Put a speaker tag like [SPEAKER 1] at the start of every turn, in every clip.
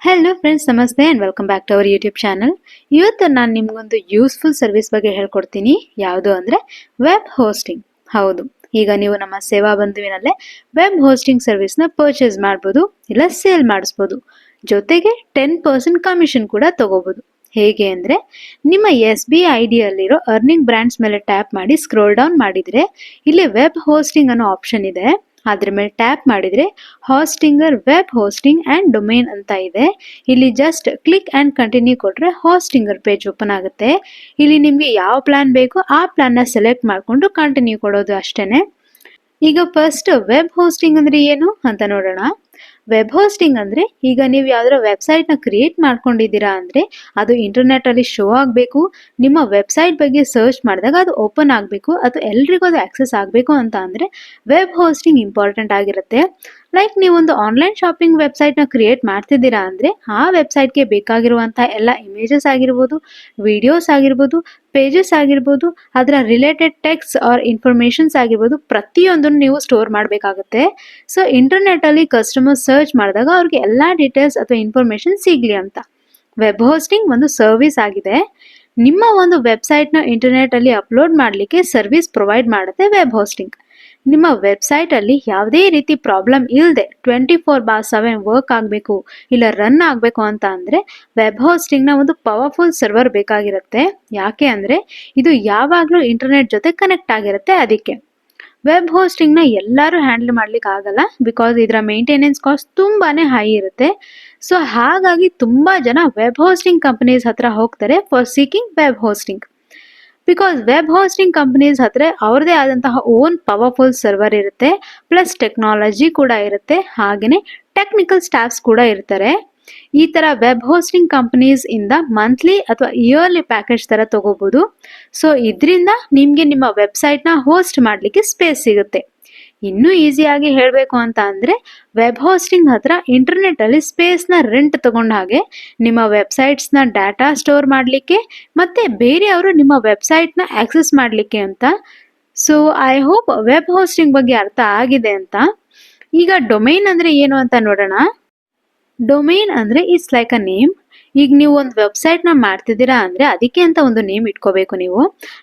[SPEAKER 1] Hello friends, ನಮಸ್ತೆ and welcome back to our YouTube channel. ಇವತ್ತು ನಾನು ನಿಮಗೊಂದು ಯೂಸ್ಫುಲ್ ಸರ್ವಿಸ್ ಬಗ್ಗೆ ಹೇಳ್ಕೊಡ್ತೀನಿ. ಯಾವುದು ಅಂದರೆ ವೆಬ್ ಹೋಸ್ಟಿಂಗ್. ಹೌದು, ಈಗ ನೀವು ನಮ್ಮ ಸೇವಾ ಬಂಧುವಿನಲ್ಲೇ ವೆಬ್ ಹೋಸ್ಟಿಂಗ್ ಸರ್ವಿಸ್ನ ಪರ್ಚೇಸ್ ಮಾಡ್ಬೋದು, ಇಲ್ಲ ಸೇಲ್ ಮಾಡಿಸ್ಬೋದು. ಜೊತೆಗೆ 10% ಕಮಿಷನ್ ಕೂಡ ತಗೋಬೋದು. ಹೇಗೆ ಅಂದರೆ, ನಿಮ್ಮ SBI ಐಡಿಯಲ್ಲಿರೋ ಅರ್ನಿಂಗ್ ಬ್ರ್ಯಾಂಡ್ಸ್ ಮೇಲೆ ಟ್ಯಾಪ್ ಮಾಡಿ ಸ್ಕ್ರೋಲ್ ಡೌನ್ ಮಾಡಿದರೆ ಇಲ್ಲಿ ವೆಬ್ ಹೋಸ್ಟಿಂಗ್ ಅನ್ನೋ ಆಪ್ಷನ್ ಇದೆ. ಅದ್ರ ಮೇಲೆ ಟ್ಯಾಪ್ ಮಾಡಿದರೆ ಹಾಸ್ಟಿಂಗರ್ ವೆಬ್ ಹೋಸ್ಟಿಂಗ್ ಆ್ಯಂಡ್ ಡೊಮೇನ್ ಅಂತ ಇದೆ. ಇಲ್ಲಿ ಜಸ್ಟ್ ಕ್ಲಿಕ್ ಆ್ಯಂಡ್ ಕಂಟಿನ್ಯೂ ಕೊಟ್ಟರೆ ಹಾಸ್ಟಿಂಗರ್ ಪೇಜ್ ಓಪನ್ ಆಗುತ್ತೆ. ಇಲ್ಲಿ ನಿಮಗೆ ಯಾವ ಪ್ಲಾನ್ ಬೇಕೋ ಆ ಪ್ಲಾನ್ನ ಸೆಲೆಕ್ಟ್ ಮಾಡಿಕೊಂಡು ಕಂಟಿನ್ಯೂ ಕೊಡೋದು ಅಷ್ಟೇ. ಈಗ ಫಸ್ಟ್ ವೆಬ್ ಹೋಸ್ಟಿಂಗ್ ಅಂದರೆ ಏನು ಅಂತ ನೋಡೋಣ. ವೆಬ್ ಹೋಸ್ಟಿಂಗ್ ಅಂದರೆ, ಈಗ ನೀವು ಯಾವ್ದಾರ ವೆಬ್ಸೈಟ್ನ ಕ್ರಿಯೇಟ್ ಮಾಡ್ಕೊಂಡಿದ್ದೀರಾ ಅಂದರೆ ಅದು ಇಂಟರ್ನೆಟಲ್ಲಿ ಶೋ ಆಗಬೇಕು. ನಿಮ್ಮ ವೆಬ್ಸೈಟ್ ಬಗ್ಗೆ ಸರ್ಚ್ ಮಾಡಿದಾಗ ಅದು ಓಪನ್ ಆಗಬೇಕು, ಅಥವಾ ಎಲ್ರಿಗೂ ಅದು ಆಕ್ಸೆಸ್ ಆಗಬೇಕು ಅಂತ ಅಂದರೆ ವೆಬ್ ಹೋಸ್ಟಿಂಗ್ ಇಂಪಾರ್ಟೆಂಟ್ ಆಗಿರುತ್ತೆ. ಲೈಕ್ ನೀವೊಂದು ಆನ್ಲೈನ್ ಶಾಪಿಂಗ್ ವೆಬ್ಸೈಟ್ನ ಕ್ರಿಯೇಟ್ ಮಾಡ್ತಿದ್ದೀರಾ ಅಂದರೆ ಆ ವೆಬ್ಸೈಟ್ಗೆ ಬೇಕಾಗಿರುವಂಥ ಎಲ್ಲ ಇಮೇಜಸ್ ಆಗಿರ್ಬೋದು, ವಿಡಿಯೋಸ್ ಆಗಿರ್ಬೋದು, ಪೇಜಸ್ ಆಗಿರ್ಬೋದು, ಅದರ ರಿಲೇಟೆಡ್ ಟೆಕ್ಸ್ಟ್ ಆರ್ ಇನ್ಫಾರ್ಮೇಷನ್ಸ್ ಆಗಿರ್ಬೋದು, ಪ್ರತಿಯೊಂದನ್ನು ನೀವು ಸ್ಟೋರ್ ಮಾಡಬೇಕಾಗುತ್ತೆ. ಸೊ ಇಂಟರ್ನೆಟಲ್ಲಿ ಕಸ್ಟಮರ್ ಸರ್ಚ್ ಮಾಡಿದಾಗ ಅವ್ರಿಗೆ ಎಲ್ಲ ಡೀಟೇಲ್ಸ್ ಅಥವಾ ಇನ್ಫಾರ್ಮೇಷನ್ ಸಿಗಲಿ ಅಂತ ವೆಬ್ ಹೋಸ್ಟಿಂಗ್ ಒಂದು ಸರ್ವಿಸ್ ಆಗಿದೆ. ನಿಮ್ಮ ಒಂದು ವೆಬ್ಸೈಟ್ನ ಇಂಟರ್ನೆಟಲ್ಲಿ ಅಪ್ಲೋಡ್ ಮಾಡಲಿಕ್ಕೆ ಸರ್ವಿಸ್ ಪ್ರೊವೈಡ್ ಮಾಡುತ್ತೆ ವೆಬ್ ಹೋಸ್ಟಿಂಗ್. ನಿಮ್ಮ ವೆಬ್ಸೈಟಲ್ಲಿ ಯಾವುದೇ ರೀತಿ ಪ್ರಾಬ್ಲಮ್ ಇಲ್ಲದೆ 24/7 ವರ್ಕ್ ಆಗಬೇಕು, ಇಲ್ಲ ರನ್ ಆಗಬೇಕು ಅಂತ ಅಂದರೆ ವೆಬ್ ಹೋಸ್ಟಿಂಗ್ನ ಒಂದು ಪವರ್ಫುಲ್ ಸರ್ವರ್ ಬೇಕಾಗಿರುತ್ತೆ. ಯಾಕೆ ಅಂದರೆ ಇದು ಯಾವಾಗಲೂ ಇಂಟರ್ನೆಟ್ ಜೊತೆ ಕನೆಕ್ಟ್ ಆಗಿರುತ್ತೆ. ಅದಕ್ಕೆ ವೆಬ್ ಹೋಸ್ಟಿಂಗ್ನ ಎಲ್ಲರೂ ಹ್ಯಾಂಡಲ್ ಮಾಡ್ಲಿಕ್ಕೆ ಆಗಲ್ಲ, ಬಿಕಾಸ್ ಇದರ ಮೇಂಟೆನೆನ್ಸ್ ಕಾಸ್ಟ್ ತುಂಬಾ ಹೈ ಇರುತ್ತೆ. ಸೊ ಹಾಗಾಗಿ ತುಂಬ ಜನ ವೆಬ್ ಹೋಸ್ಟಿಂಗ್ ಕಂಪನೀಸ್ ಹತ್ರ ಹೋಗ್ತಾರೆ for seeking web hosting. Because web hosting companies ಹತ್ರ ಅವ್ರದೇ ಆದಂತಹ ಓನ್ ಪವರ್ಫುಲ್ ಸರ್ವರ್ ಇರುತ್ತೆ, ಪ್ಲಸ್ ಟೆಕ್ನಾಲಜಿ ಕೂಡ ಇರುತ್ತೆ, ಹಾಗೆಯೇ ಟೆಕ್ನಿಕಲ್ ಸ್ಟಾಫ್ಸ್ ಕೂಡ ಇರ್ತಾರೆ. ಈ ಥರ ವೆಬ್ ಹೋಸ್ಟಿಂಗ್ ಕಂಪನೀಸ್ ಇಂದ ಮಂತ್ಲಿ ಅಥವಾ ಇಯರ್ಲಿ ಪ್ಯಾಕೇಜ್ ಥರ ತಗೋಬೋದು. ಸೊ ಇದರಿಂದ ನಿಮಗೆ ನಿಮ್ಮ ವೆಬ್ಸೈಟ್ನ ಹೋಸ್ಟ್ ಮಾಡಲಿಕ್ಕೆ ಸ್ಪೇಸ್ ಸಿಗುತ್ತೆ. ಇನ್ನೂ ಈಸಿಯಾಗಿ ಹೇಳಬೇಕು ಅಂತ ಅಂದರೆ ವೆಬ್ ಹೋಸ್ಟಿಂಗ್ ಹತ್ರ ಇಂಟರ್ನೆಟ್ಟಲ್ಲಿ ಸ್ಪೇಸ್ನ ರೆಂಟ್ ತಗೊಂಡ ಹಾಗೆ ನಿಮ್ಮ ವೆಬ್ಸೈಟ್ಸ್ನ ಡಾಟಾ ಸ್ಟೋರ್ ಮಾಡಲಿಕ್ಕೆ ಮತ್ತು ಬೇರೆಯವರು ನಿಮ್ಮ ವೆಬ್ಸೈಟ್ನ ಆಕ್ಸೆಸ್ ಮಾಡಲಿಕ್ಕೆ ಅಂತ. So I hope web hosting ಬಗ್ಗೆ ಅರ್ಥ ಆಗಿದೆ ಅಂತ. ಈಗ ಡೊಮೈನ್ ಅಂದರೆ ಏನು ಅಂತ ನೋಡೋಣ. ಡೊಮೈನ್ ಅಂದರೆ ಇಟ್ಸ್ ಲೈಕ್ ಅ ನೇಮ್. ಈಗ ನೀವು ಒಂದು ವೆಬ್ಸೈಟ್ನ ಮಾಡ್ತಿದ್ದೀರಾ ಅಂದರೆ ಅದಕ್ಕೆ ಅಂತ ಒಂದು ನೇಮ್ ಇಟ್ಕೋಬೇಕು ನೀವು.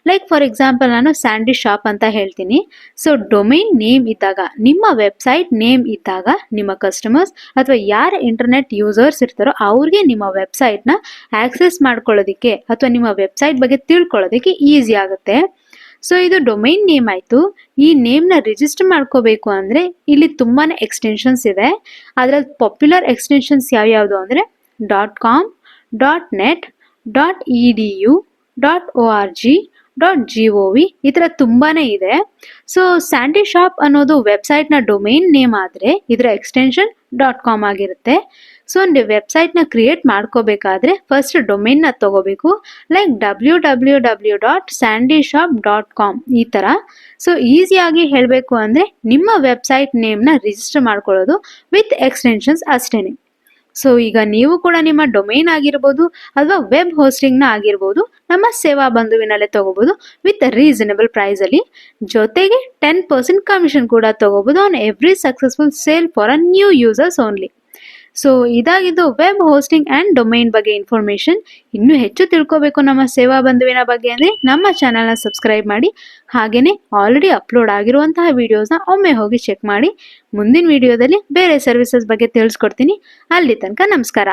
[SPEAKER 1] ಲೈಕ್ ಫಾರ್ ಎಕ್ಸಾಂಪಲ್ ನಾನು ಸ್ಯಾಂಡಿ ಶಾಪ್ ಅಂತ ಹೇಳ್ತೀನಿ. ಸೊ ಡೊಮೈನ್ ನೇಮ್ ಇದ್ದಾಗ, ನಿಮ್ಮ ವೆಬ್ಸೈಟ್ ನೇಮ್ ಇದ್ದಾಗ, ನಿಮ್ಮ ಕಸ್ಟಮರ್ಸ್ ಅಥವಾ ಯಾರು ಇಂಟರ್ನೆಟ್ ಯೂಸರ್ಸ್ ಇರ್ತಾರೋ ಅವ್ರಿಗೆ ನಿಮ್ಮ ವೆಬ್ಸೈಟ್ನ ಆಕ್ಸೆಸ್ ಮಾಡ್ಕೊಳ್ಳೋದಕ್ಕೆ ಅಥವಾ ನಿಮ್ಮ ವೆಬ್ಸೈಟ್ ಬಗ್ಗೆ ತಿಳ್ಕೊಳ್ಳೋದಕ್ಕೆ ಈಸಿ ಆಗುತ್ತೆ. ಸೊ ಇದು ಡೊಮೈನ್ ನೇಮ್ ಆಯಿತು. ಈ ನೇಮ್ನ ರಿಜಿಸ್ಟರ್ ಮಾಡ್ಕೋಬೇಕು ಅಂದರೆ ಇಲ್ಲಿ ತುಂಬಾ ಎಕ್ಸ್ಟೆನ್ಷನ್ಸ್ ಇದೆ. ಅದರಲ್ಲಿ ಪಾಪ್ಯುಲರ್ ಎಕ್ಸ್ಟೆನ್ಷನ್ಸ್ ಯಾವ್ಯಾವುದು ಅಂದರೆ .com, .net, .edu, .org, .gov ಈ ಥರ ತುಂಬಾ ಇದೆ. ಸೊ ಸ್ಯಾಂಡಿ ಶಾಪ್ ಅನ್ನೋದು ವೆಬ್ಸೈಟ್ನ ಡೊಮೈನ್ ನೇಮ್ ಆದರೆ ಇದರ ಎಕ್ಸ್ಟೆನ್ಷನ್ .com ಆಗಿರುತ್ತೆ. ಸೊ ನೀವು ವೆಬ್ಸೈಟ್ನ ಕ್ರಿಯೇಟ್ ಮಾಡ್ಕೋಬೇಕಾದ್ರೆ ಫಸ್ಟ್ ಡೊಮೈನ್ನ ತಗೋಬೇಕು, ಲೈಕ್ www.sandyshop.com ಈ ಥರ. ಸೊ ಈಸಿಯಾಗಿ ಹೇಳಬೇಕು ಅಂದರೆ ನಿಮ್ಮ ವೆಬ್ಸೈಟ್ ನೇಮ್ನ ರಿಜಿಸ್ಟರ್ ಮಾಡ್ಕೊಳ್ಳೋದು ವಿತ್ ಎಕ್ಸ್ಟೆನ್ಷನ್ಸ್ ಅಷ್ಟೇ. ಸೊ ಈಗ ನೀವು ಕೂಡ ನಿಮ್ಮ ಡೊಮೈನ್ ಆಗಿರ್ಬೋದು ಅಥವಾ ವೆಬ್ ಹೋಸ್ಟಿಂಗ್ನ ಆಗಿರ್ಬೋದು ನಮ್ಮ ಸೇವಾ ಬಂಧುವಿನಲ್ಲೇ ತಗೋಬೋದು ವಿತ್ ರೀಸನಬಲ್ ಪ್ರೈಸಲ್ಲಿ. ಜೊತೆಗೆ 10% ಕಮಿಷನ್ ಕೂಡ ತಗೋಬೋದು on every successful sale for a new users only. So ಇದಾಗಿದ್ದು ವೆಬ್ ಹೋಸ್ಟಿಂಗ್ ಆ್ಯಂಡ್ ಡೊಮೈನ್ ಬಗ್ಗೆ ಇನ್ಫಾರ್ಮೇಷನ್. ಇನ್ನೂ ಹೆಚ್ಚು ತಿಳ್ಕೋಬೇಕು ನಮ್ಮ ಸೇವಾ ಬಂಧುವಿನ ಬಗ್ಗೆ ಅಂದರೆ ನಮ್ಮ ಚಾನಲ್ನ ಸಬ್ಸ್ಕ್ರೈಬ್ ಮಾಡಿ. ಹಾಗೆಯೇ ಆಲ್ರೆಡಿ ಅಪ್ಲೋಡ್ ಆಗಿರುವಂತಹ ವೀಡಿಯೋಸ್ನ ಒಮ್ಮೆ ಹೋಗಿ ಚೆಕ್ ಮಾಡಿ. ಮುಂದಿನ ವಿಡಿಯೋದಲ್ಲಿ ಬೇರೆ ಸರ್ವಿಸಸ್ ಬಗ್ಗೆ ತಿಳಿಸ್ಕೊಡ್ತೀನಿ. ಅಲ್ಲಿ ತನಕ ನಮಸ್ಕಾರ.